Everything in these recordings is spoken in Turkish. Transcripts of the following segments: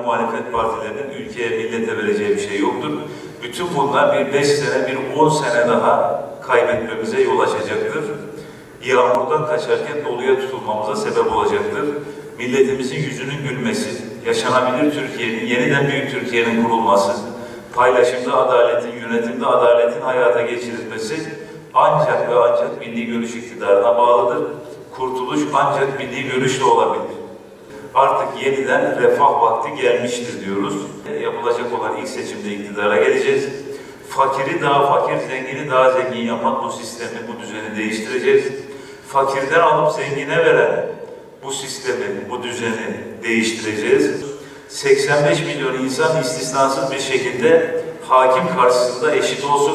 muhalefet partilerinin ülkeye, millete vereceği bir şey yoktur. Bütün bunlar bir 5 sene, bir 10 sene daha kaybetmemize yol açacaktır. Yağmurdan kaçarken doluya tutulmamıza sebep olacaktır. Milletimizin yüzünün gülmesi, yaşanabilir Türkiye'nin, yeniden büyük Türkiye'nin kurulması, paylaşımda adaletin, yönetimde adaletin hayata geçirilmesi ancak ve ancak milli görüş iktidarına bağlıdır. Kurtuluş ancak milli görüşle olabilir. Artık yeniden refah vakti gelmiştir diyoruz. Yapılacak olan ilk seçimde iktidara geleceğiz. Fakiri daha fakir, zengini daha zengin yapan bu sistemi, bu düzeni değiştireceğiz. Fakirden alıp zengine veren bu sistemi, bu düzeni değiştireceğiz. 85 milyon insan istisnasız bir şekilde hakim karşısında eşit olsun.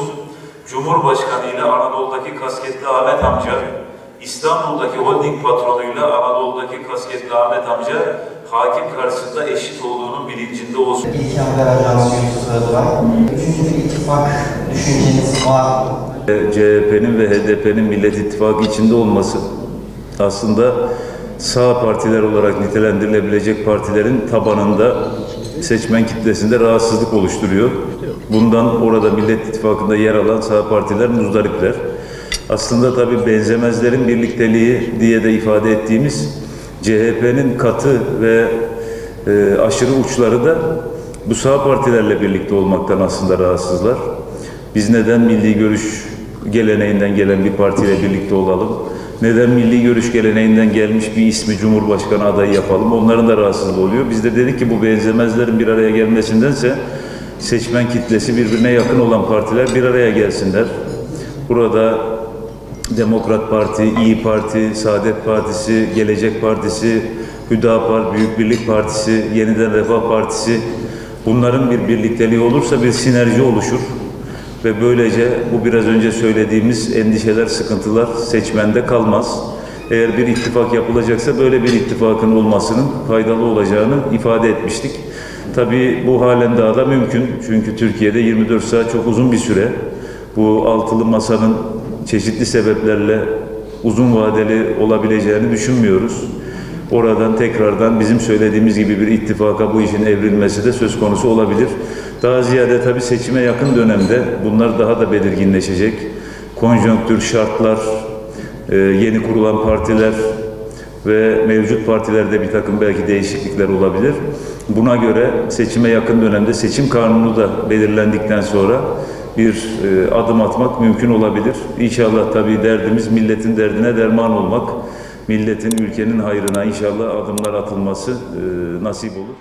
Cumhurbaşkanı ile Anadolu'daki kasketli Ahmet amca, İstanbul'daki holding patronuyla Anadolu'daki kasketli Ahmet amca hakim karşısında eşit olduğunun bilincinde olsun. İlker Beraber var. Üçüncü bir ittifak düşünceniz var mı? CHP'nin ve HDP'nin Millet İttifakı içinde olması aslında sağ partiler olarak nitelendirilebilecek partilerin tabanında, seçmen kitlesinde rahatsızlık oluşturuyor. Bundan orada Millet İttifakı'nda yer alan sağ partiler muzdaripler. Aslında tabii benzemezlerin birlikteliği diye de ifade ettiğimiz CHP'nin katı ve aşırı uçları da bu sağ partilerle birlikte olmaktan aslında rahatsızlar. Biz neden milli görüş geleneğinden gelen bir partiyle birlikte olalım? Neden milli görüş geleneğinden gelmiş bir ismi Cumhurbaşkanı adayı yapalım? Onların da rahatsızlığı oluyor. Biz de dedik ki bu benzemezlerin bir araya gelmesindense seçmen kitlesi birbirine yakın olan partiler bir araya gelsinler. Burada Demokrat Parti, İyi Parti, Saadet Partisi, Gelecek Partisi, Hüdapar, Büyük Birlik Partisi, Yeniden Refah Partisi, bunların bir birlikteliği olursa bir sinerji oluşur. Ve böylece bu biraz önce söylediğimiz endişeler, sıkıntılar seçmende kalmaz. Eğer bir ittifak yapılacaksa böyle bir ittifakın olmasının faydalı olacağını ifade etmiştik. Tabii bu halen daha da mümkün. Çünkü Türkiye'de 24 saat çok uzun bir süre. Bu altılı masanın çeşitli sebeplerle uzun vadeli olabileceğini düşünmüyoruz. Oradan tekrardan bizim söylediğimiz gibi bir ittifaka bu işin evrilmesi de söz konusu olabilir. Daha ziyade tabii seçime yakın dönemde bunlar daha da belirginleşecek. Konjonktür, şartlar, yeni kurulan partiler ve mevcut partilerde bir takım belki değişiklikler olabilir. Buna göre seçime yakın dönemde seçim kanunu da belirlendikten sonra bir adım atmak mümkün olabilir. İnşallah tabii derdimiz milletin derdine derman olmak. Milletin, ülkenin hayrına inşallah adımlar atılması nasip olur.